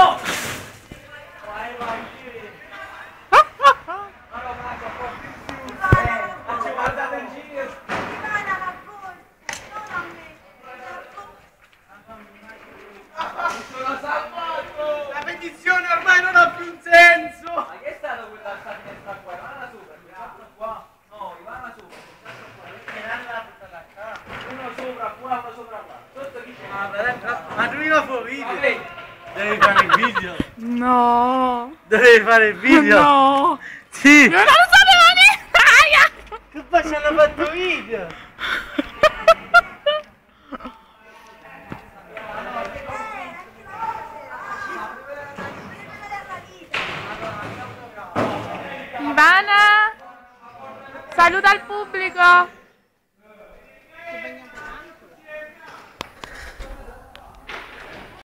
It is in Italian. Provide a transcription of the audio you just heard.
Oh! Vai, vai, ci guardate in giro. Sono salvato! La petizione ormai non ha più un senso! Ma che è stato quella finestra qua? Ivana sopra, questa qua? No, Ivana sopra, questa qua. Perché non l'ha portata qua? Uno sopra qua, uno sopra qua. Sotto chi c'è? Ma prima fuori video! Devi fare il video? No! Devi fare il video? No! Sì! Non lo sapevo neanche! Che poi ci hanno fatto video! Ivana! Saluta il pubblico!